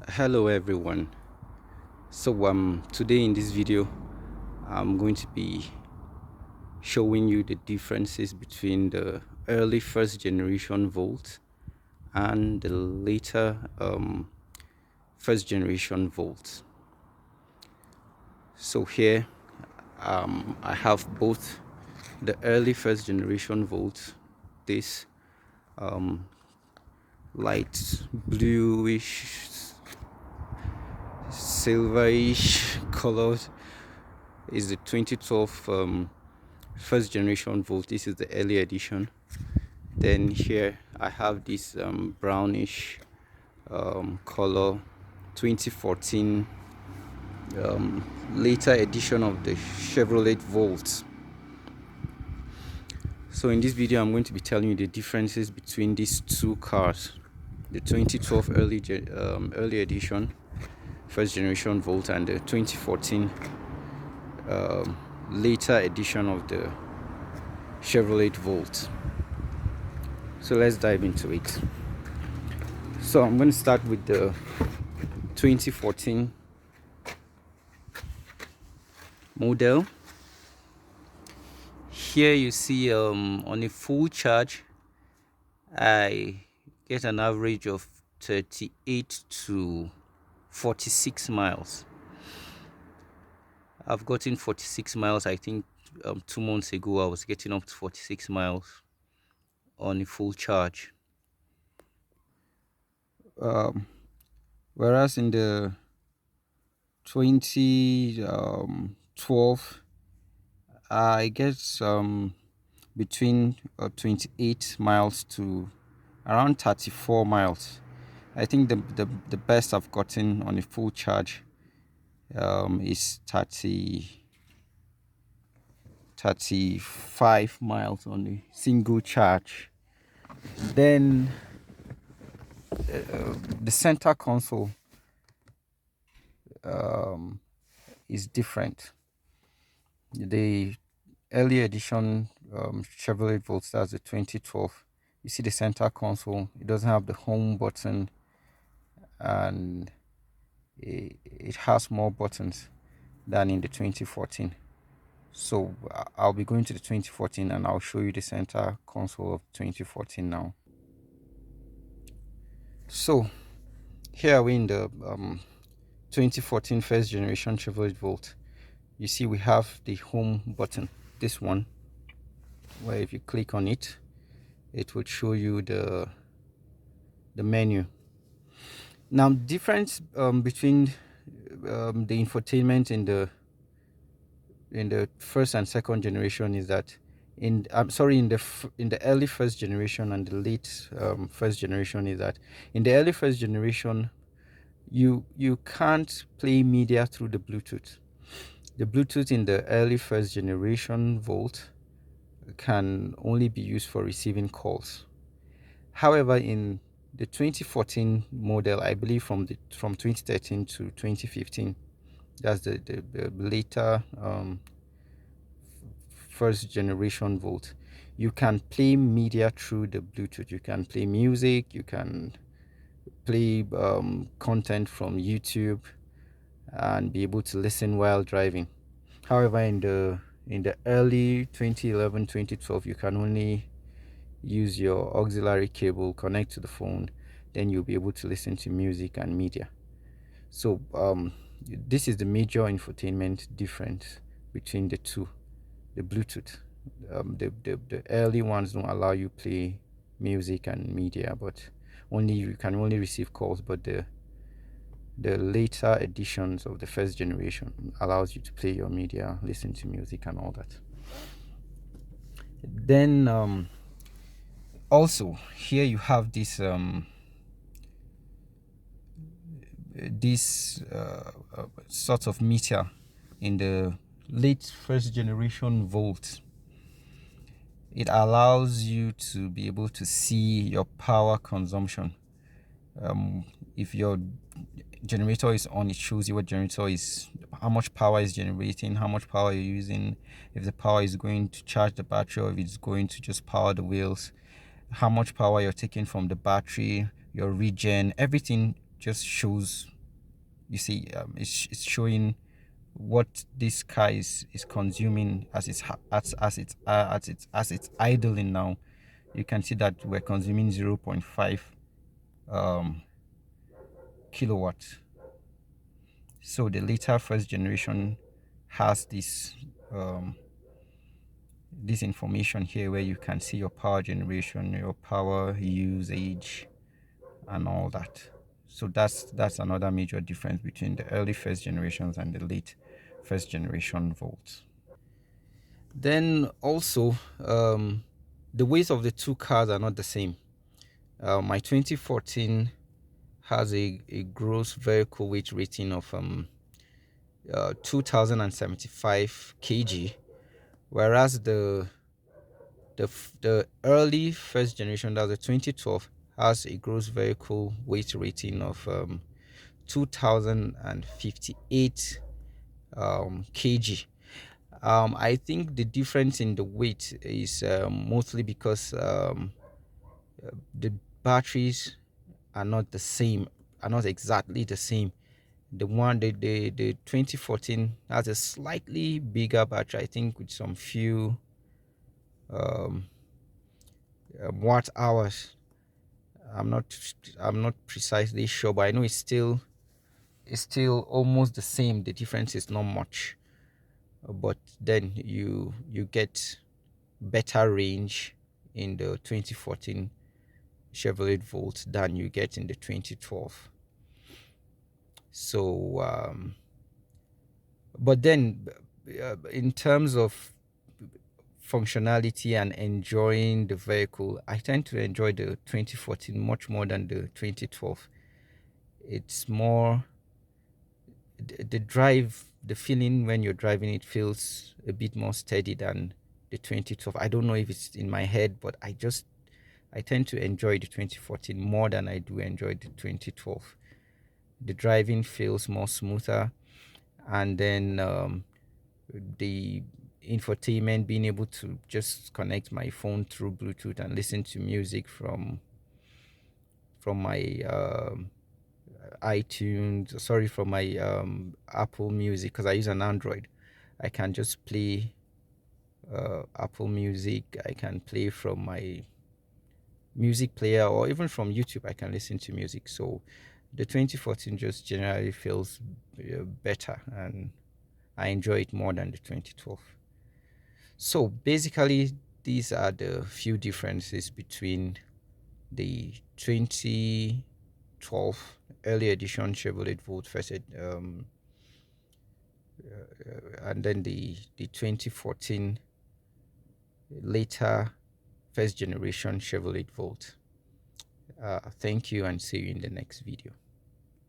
Hello everyone. Today in this video I'm going to be showing you the differences between the early first generation Volt and the later first generation Volt. So here I have both the early first generation Volt, this light bluish silverish colored is the 2012 first generation Volt. This is the early edition. Then here I have this brownish color 2014 later edition of the Chevrolet Volt. So in this video I'm going to be telling you the differences between these two cars, the 2012 early edition first generation Volt and the 2014 later edition of the Chevrolet Volt. So let's dive into it. So I'm going to start with the 2014 model. Here you see on a full charge I get an average of 38 to 46 miles. I've gotten 46 miles. I think 2 months ago I was getting up to 46 miles on a full charge. Whereas in the 2012 I get between 28 miles to around 34 miles. I think the best I've gotten on a full charge is 35 miles on a single charge. Then the center console is different. The early edition Chevrolet Volt, that's the 2012, you see the center console, it doesn't have the home button, and it has more buttons than in the 2014. So I'll be going to the 2014 and I'll show you the center console of 2014 now. So here we're in the 2014 first generation Chevrolet Volt. You see we have the home button, this one, where if you click on it, it would show you the menu. Now, difference between the infotainment in the first and second generation is that in the early first generation and the late first generation is that in the early first generation you can't play media through the Bluetooth. The Bluetooth in the early first generation Volt can only be used for receiving calls. However, in the 2014 model, I believe from 2013 to 2015, that's the later first generation Volt, you can play media through the Bluetooth. You can play music, you can play content from YouTube and be able to listen while driving. However, in the early 2011 2012, you can only use your auxiliary cable, connect to the phone, then you'll be able to listen to music and media. So this is the major infotainment difference between the two. The Bluetooth, the early ones don't allow you play music and media, but you can only receive calls. But the later editions of the first generation allows you to play your media, listen to music and all that. Then also here you have this sort of meter in the late first generation Volt. It allows you to be able to see your power consumption. If your generator is on, it shows you what generator is, how much power is generating, how much power you're using, if the power is going to charge the battery or if it's going to just power the wheels, how much power you're taking from the battery, your regen, everything just shows You see, it's showing what this car is consuming as it's idling now. You can see that we're consuming 0.5 um, kilowatts. So the later first generation has um, this information here where you can see your power generation, your power usage, and all that. So that's another major difference between the early first generations and the late first generation Volts. Then also, the weight of the two cars are not the same. My 2014 has a gross vehicle weight rating of 2075 kg, whereas the early first generation, that's the 2012, has a gross vehicle weight rating of 2058 kg. I think the difference in the weight is mostly because the batteries are not the same, are not exactly the same. The 2014 has a slightly bigger battery, I think, with some few um, watt hours. I'm not I'm not precisely sure, but I know it's still almost the same. The difference is not much, but then you get better range in the 2014 Chevrolet Volt than you get in the 2012. So, but then in terms of functionality and enjoying the vehicle, I tend to enjoy the 2014 much more than the 2012. It's more the drive, the feeling when you're driving it feels a bit more steady than the 2012. I don't know if it's in my head, but I tend to enjoy the 2014 more than I do enjoy the 2012. The driving feels more smoother, and then the infotainment, being able to just connect my phone through Bluetooth and listen to music from my iTunes, sorry, from my Apple Music, because I use an Android. I can just play Apple Music. I can play from my music player, or even from YouTube I can listen to music. So the 2014 just generally feels better, and I enjoy it more than the 2012. So basically, these are the few differences between the 2012 early edition Chevrolet Volt first and then the 2014 later first generation Chevrolet Volt. Thank you, and see you in the next video.